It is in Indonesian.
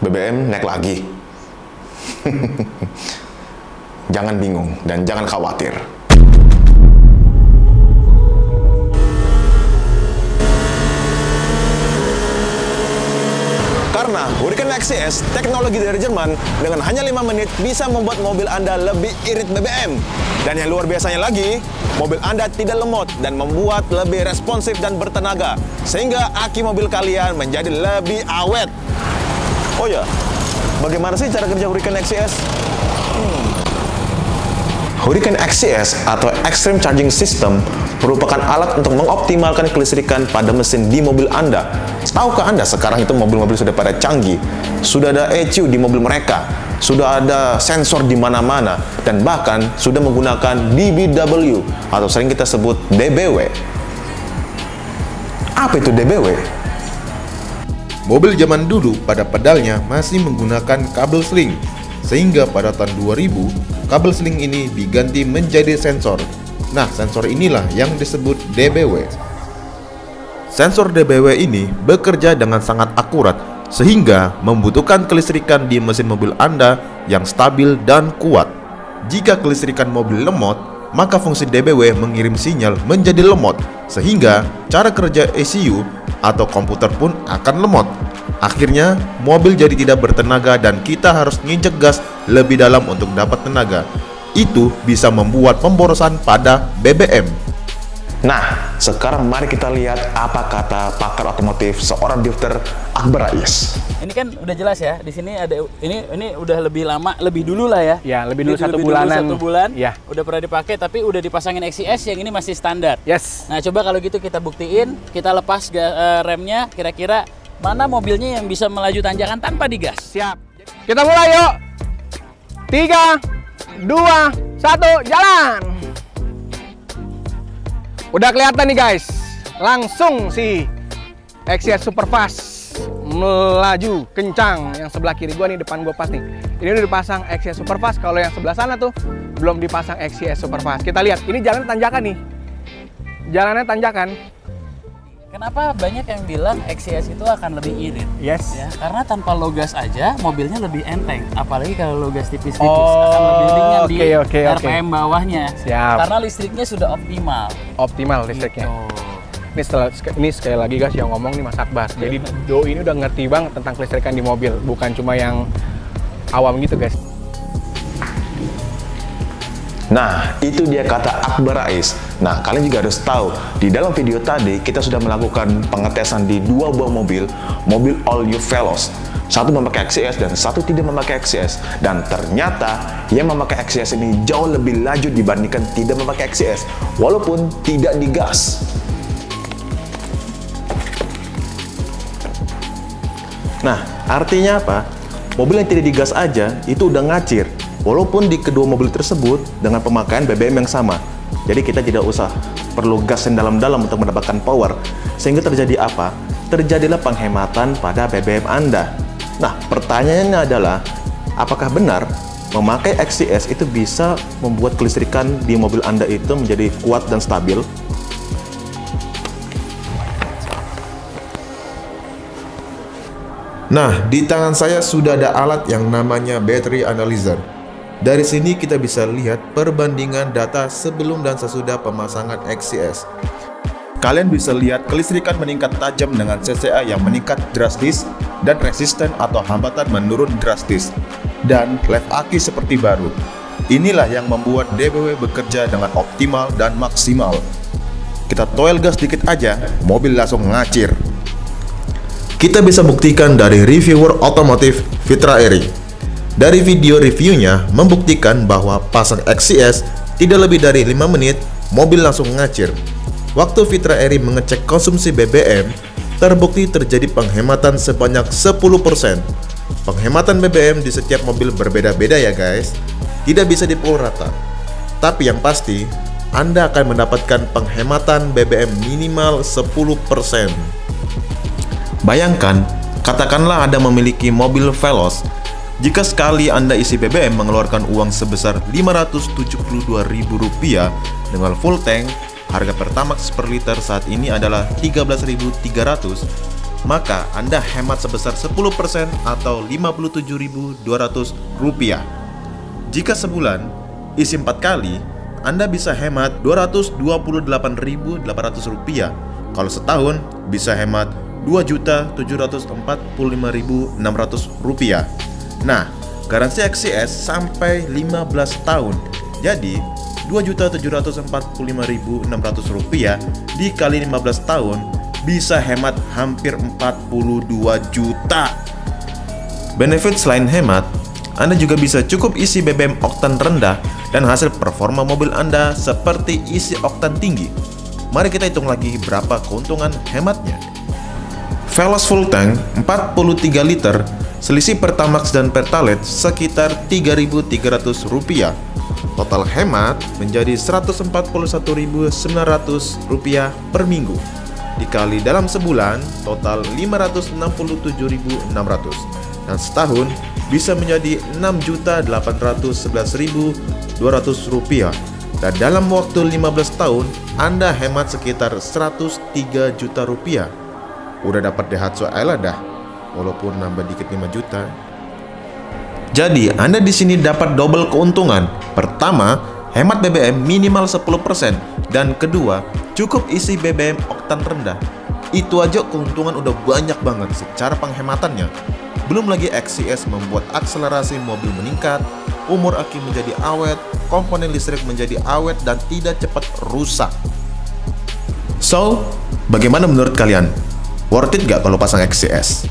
BBM naik lagi. Jangan bingung dan jangan khawatir. Karena Hurricane XCS, teknologi dari Jerman, dengan hanya 5 menit bisa membuat mobil Anda lebih irit BBM. Dan yang luar biasanya lagi, mobil Anda tidak lemot dan membuat lebih responsif dan bertenaga, sehingga aki mobil kalian menjadi lebih awet. Oh ya, bagaimana sih cara kerja Hurricane XCS? Hurricane XCS atau Extreme Charging System merupakan alat untuk mengoptimalkan kelistrikan pada mesin di mobil Anda. Tahukah Anda sekarang itu mobil-mobil sudah pada canggih, sudah ada ECU di mobil mereka, sudah ada sensor di mana-mana, dan bahkan sudah menggunakan DBW atau sering kita sebut DBW. Apa itu DBW? Mobil zaman dulu pada pedalnya masih menggunakan kabel seling, sehingga pada tahun 2000 kabel seling ini diganti menjadi sensor. Nah, sensor inilah yang disebut DBW. Sensor DBW ini bekerja dengan sangat akurat sehingga membutuhkan kelistrikan di mesin mobil Anda yang stabil dan kuat. Jika kelistrikan mobil lemot, maka fungsi DBW mengirim sinyal menjadi lemot sehingga cara kerja ECU atau komputer pun akan lemot. Akhirnya, mobil jadi tidak bertenaga dan kita harus nginjek gas lebih dalam untuk dapat tenaga. Itu bisa membuat pemborosan pada BBM. Nah, sekarang mari kita lihat apa kata pakar otomotif seorang Dr. Akbar Rais. Ini kan udah jelas ya, di sini ada ini udah lebih lama, lebih dulu lah ya. Ya, lebih dulu satu bulan. Ya. Udah pernah dipakai tapi udah dipasangin XCS, yang ini masih standar. Yes. Nah, coba kalau gitu kita buktiin, kita lepas remnya, kira-kira mana mobilnya yang bisa melaju tanjakan tanpa digas. Siap. Kita mulai yuk. 3, 2, 1, jalan. Udah kelihatan nih guys, langsung si XCS Superfast melaju kencang. Yang sebelah kiri gua nih, depan gua pas nih. Ini udah dipasang XCS Superfast. Kalau yang sebelah sana tuh belum dipasang XCS Superfast. Kita lihat, ini jalan tanjakan nih. Jalannya tanjakan. Kenapa banyak yang bilang XCS itu akan lebih irit? Yes. Ya, karena tanpa low gas aja mobilnya lebih enteng. Apalagi kalau low gas tipis-tipis akan lebih ringan di RPM bawahnya. Siap. Karena listriknya sudah optimal. Optimal listriknya. Gitu. Ini sekali lagi guys yang ngomong nih Mas Akbar. Jadi Do ini udah ngerti banget tentang kelistrikan di mobil, bukan cuma yang awam gitu guys. Nah, itu dia kata Akbar Rais. Nah, kalian juga harus tahu, di dalam video tadi kita sudah melakukan pengetesan di 2 buah mobil all new Veloz. Satu memakai XCS dan satu tidak memakai XCS. Dan ternyata yang memakai XCS ini jauh lebih laju dibandingkan tidak memakai XCS, walaupun tidak digas. Nah, artinya apa? Mobil yang tidak digas aja itu udah ngacir, walaupun di kedua mobil tersebut dengan pemakaian BBM yang sama. Jadi kita tidak usah perlu gas yang dalam-dalam untuk mendapatkan power. Sehingga terjadi apa? Terjadilah penghematan pada BBM Anda. Nah, pertanyaannya adalah, apakah benar memakai XCS itu bisa membuat kelistrikan di mobil Anda itu menjadi kuat dan stabil? Nah, di tangan saya sudah ada alat yang namanya battery analyzer. Dari sini kita bisa lihat perbandingan data sebelum dan sesudah pemasangan XCS. Kalian bisa lihat kelistrikan meningkat tajam dengan CCA yang meningkat drastis dan resisten atau hambatan menurun drastis. Dan left aki seperti baru. Inilah yang membuat DBW bekerja dengan optimal dan maksimal. Kita toel gas dikit aja, mobil langsung ngacir. Kita bisa buktikan dari reviewer otomotif Fitra Eri. Dari video reviewnya membuktikan bahwa pasang XCS tidak lebih dari 5 menit, mobil langsung ngacir. Waktu Fitra Eri mengecek konsumsi BBM, terbukti terjadi penghematan sebanyak 10%. Penghematan BBM di setiap mobil berbeda-beda ya guys, tidak bisa dipukul rata. Tapi yang pasti, Anda akan mendapatkan penghematan BBM minimal 10%. Bayangkan, katakanlah Anda memiliki mobil Veloz. Jika sekali Anda isi BBM mengeluarkan uang sebesar Rp572.000 dengan full tank, harga Pertamax per liter saat ini adalah 13.300. maka Anda hemat sebesar 10% atau Rp57.200. Jika sebulan isi 4 kali, Anda bisa hemat Rp228.800. Kalau setahun bisa hemat Rp2.745.600. Nah, garansi XCS sampai 15 tahun. Jadi, Rp2.745.600 dikali 15 tahun bisa hemat hampir 42 juta. Benefit selain hemat, Anda juga bisa cukup isi BBM oktan rendah dan hasil performa mobil Anda seperti isi oktan tinggi. Mari kita hitung lagi berapa keuntungan hematnya. Veloz full tank 43 liter, selisih Pertamax dan Pertalite sekitar Rp3.300. Total hemat menjadi Rp141.900 per minggu. Dikali dalam sebulan, total Rp567.600. Dan setahun bisa menjadi Rp6.811.200. Dan dalam waktu 15 tahun, Anda hemat sekitar Rp103 juta. Udah dapat Daihatsu Ayla dah, walaupun nambah dikit 5 juta. Jadi, Anda di sini dapat double keuntungan. Pertama, hemat BBM minimal 10%, dan kedua, cukup isi BBM oktan rendah. Itu aja keuntungan udah banyak banget secara penghematannya. Belum lagi XCS membuat akselerasi mobil meningkat, umur aki menjadi awet, komponen listrik menjadi awet dan tidak cepat rusak. So, bagaimana menurut kalian? Worth it gak kalau pasang XCS?